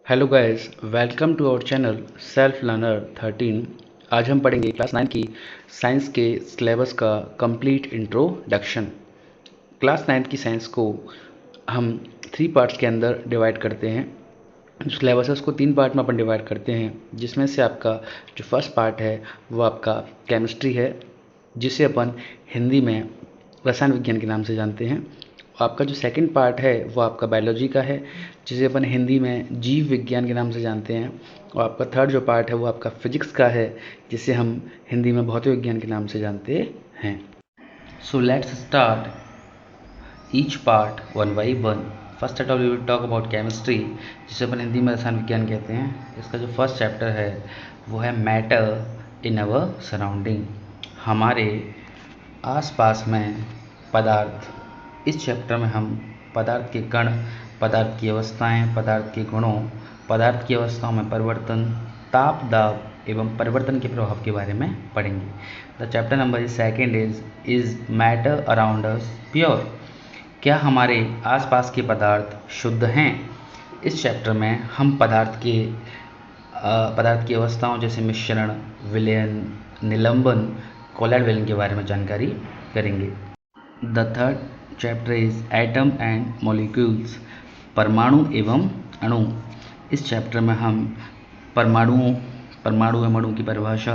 Hello guys, welcome to our channel self learner 13। आज हम पढ़ेंगे क्लास 9 की साइंस के सिलेबस का कंप्लीट इंट्रोडक्शन। क्लास 9 की साइंस को हम 3 पार्ट्स के अंदर डिवाइड करते हैं। जो सिलेबस है उसको 3 पार्ट में अपन डिवाइड करते हैं, जिसमें से आपका जो फर्स्ट पार्ट है वो आपका केमिस्ट्री है, जिसे अपन हिंदी में रसायन विज्ञान के नाम से जानते हैं। आपका जो सेकंड पार्ट है वो आपका बायोलॉजी का है, जिसे अपन हिंदी में जीव विज्ञान के नाम से जानते हैं। और आपका थर्ड जो पार्ट है वो आपका फिजिक्स का है, जिसे हम हिंदी में भौतिक विज्ञान के नाम से जानते हैं। So let's start each part one by one. First at all we will talk about chemistry, जिसे अपन हिंदी में रसायन विज्ञान कहते हैं। इसका जो फर्स्ट चैप्टर है वो है मैटर इन अवर सराउंडिंग, हमारे आसपास में पदार्थ। इस चैप्टर में हम पदार्थ के कण, पदार्थ की अवस्थाएं, पदार्थ के गुणों, पदार्थ की अवस्थाओं में परिवर्तन, ताप दाब एवं परिवर्तन के प्रभाव के बारे में पढ़ेंगे। The chapter number is second is matter around us pure. क्या हमारे आसपास के पदार्थ शुद्ध हैं? इस चैप्टर में हम पदार्थ की अवस्थाओं जैसे मिश्रण, विलयन, निलंबन, कोलॉइड विलयन के बारे में जानकारी करेंगे। The third chapter is atom and molecules, परमाणु एवं अणु। इस चैप्टर में हम परमाणु एवं अणु की परिभाषा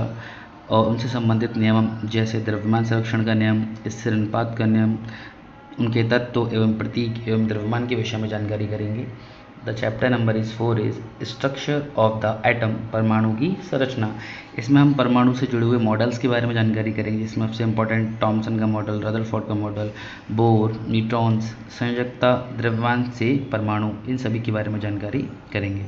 और उनसे संबंधित नियम जैसे द्रव्यमान संरक्षण का नियम, स्थिर अनुपात का नियम, उनके तत्व एवं प्रतीक एवं द्रव्यमान के विषय में जानकारी करेंगे। The chapter number is 4 is structure of the atom, परमाणु की संरचना। इसमें हम परमाणु से जुड़े हुए मॉडल्स के बारे में जानकारी करेंगे, जिसमें सबसे इंपॉर्टेंट थॉमसन का मॉडल, रदरफोर्ड का मॉडल, बोर, न्यूट्रॉन्स, संयोजकता, द्रव्यमान से परमाणु, इन सभी के बारे में जानकारी करेंगे।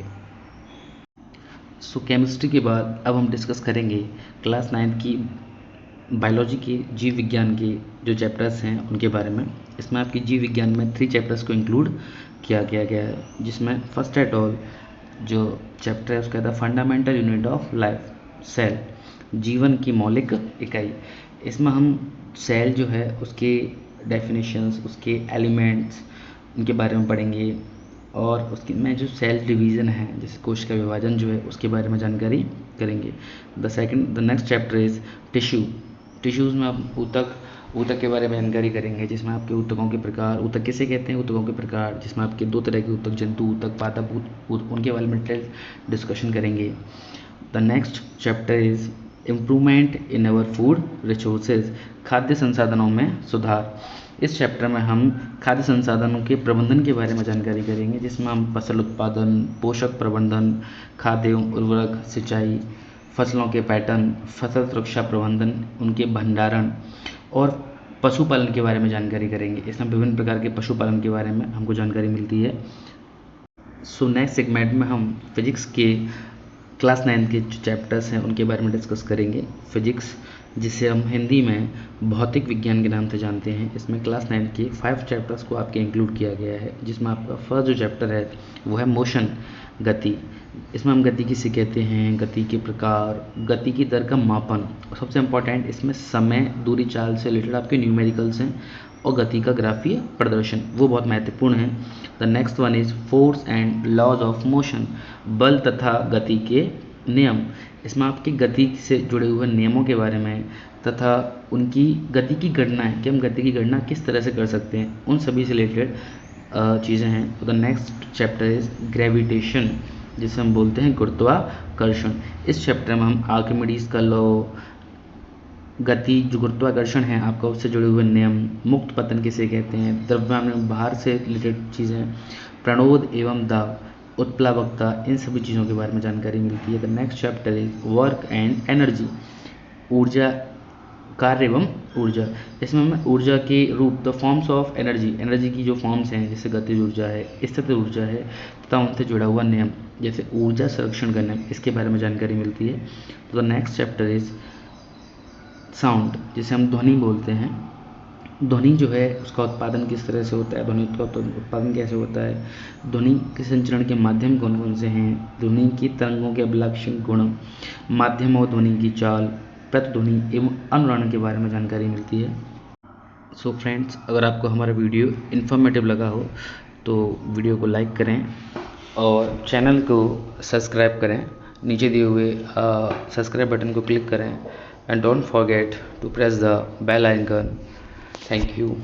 सो केमिस्ट्री के बाद अब हम डिस्कस करेंगे क्लास 9 की बायोलॉजी के, जीव विज्ञान के जो चैप्टर्स हैं उनके बारे में। इसमें आपकी जीव विज्ञान में 3 चैप्टर्स को इंक्लूड किया गया है, जिसमें फर्स्ट एट ऑल जो चैप्टर है उसका the fundamental unit of life, cell, जीवन की मौलिक इकाई। इसमें हम सेल जो है उसके डेफिनेशंस, उसके एलिमेंट्स, उनके बारे में पढ़ेंगे। और उसके में जो सेल डिवीज़न है, जैसे कोश का विभाजन जो है उसके बारे में जानकारी करेंगे। The next chapter is tissues में आप ऊतक के बारे में जानकारी करेंगे, जिसमें आपके ऊतकों के प्रकार, ऊतक किसे कहते हैं, ऊतकों के प्रकार, जिसमें आपके 2 तरह के ऊतक, जंतु ऊतक, पादप ऊतक, उनके बारे में डिस्कशन करेंगे। The next chapter is improvement in our food resources, खाद्य संसाधनों में सुधार। इस चैप्टर में हम खाद्य संसाधनों के प्रबंधन के बारे में जानकारी करेंगे, जिसमें हम फसल उत्पादन, पोषक प्रबंधन, खाद्य उर्वरक, सिंचाई, फसलों के पैटर्न, फसल सुरक्षा प्रबंधन, उनके भंडारण और पशुपालन के बारे में जानकारी करेंगे। इसमें विभिन्न प्रकार के पशुपालन के बारे में हमको जानकारी मिलती है। सो नेक्स्ट सेगमेंट में हम फिजिक्स के क्लास 9 के जो चैप्टर्स हैं उनके बारे में डिस्कस करेंगे। फिजिक्स, जिसे हम हिंदी में भौतिक विज्ञान के नाम से जानते हैं, इसमें क्लास 9 के 5 चैप्टर्स को आपके इंक्लूड किया गया है, जिसमें आपका फर्स्ट जो चैप्टर है वो है मोशन, गति। इसमें हम गति किसे कहते हैं, गति के प्रकार, गति की दर का मापन, और सबसे इम्पॉर्टेंट इसमें समय, दूरी, चाल से रिलेटेड आपके न्यूमेरिकल्स हैं, और गति का ग्राफीय प्रदर्शन, वो बहुत महत्वपूर्ण है। The next one is force and laws of motion, बल तथा गति के नियम। इसमें आपकी गति से जुड़े हुए नियमों के बारे में तथा उनकी गति की गणना है कि हम गति की गणना किस तरह से कर सकते हैं, उन सभी से रिलेटेड चीज़ें हैं। तो the next chapter is gravitation, जिसे हम बोलते हैं गुरुत्वाकर्षण। इस चैप्टर में हम आर्किमिडीज का लॉ, गति जो गुरुत्वाकर्षण है आपका, उससे जुड़े हुए नियम, मुक्त पतन किसे कहते हैं, द्रव्यमान में बाहर से रिलेटेड चीज़ें, प्रणोद एवं दाब, उत्प्लावकता, इन सभी चीज़ों के बारे में जानकारी मिलती है। The next chapter is work and energy, ऊर्जा, कार्य एवं ऊर्जा। इसमें हमें ऊर्जा के रूप, द फॉर्म्स ऑफ एनर्जी की जो फॉर्म्स हैं, जैसे गतिज ऊर्जा है, स्थितिज ऊर्जा है, तथा उनसे जुड़ा हुआ नियम जैसे ऊर्जा संरक्षण का नियम, इसके बारे में जानकारी मिलती है। तो the next chapter is sound, जिसे हम ध्वनि बोलते हैं। ध्वनि जो है उसका उत्पादन किस तरह से होता है, ध्वनि का उत्पादन कैसे होता है, ध्वनि के संचरण के माध्यम कौन कौन से हैं, ध्वनि की तरंगों के अभिलाक्षिक गुण, माध्यम और ध्वनि की चाल, प्रतिध्वनि एवं अनुरण के बारे में जानकारी मिलती है। सो फ्रेंड्स, अगर आपको हमारा वीडियो इन्फॉर्मेटिव लगा हो तो वीडियो को लाइक करें, और चैनल को सब्सक्राइब करें, नीचे दिए हुए सब्सक्राइब बटन को क्लिक करें and don't forget to press the bell icon. Thank you.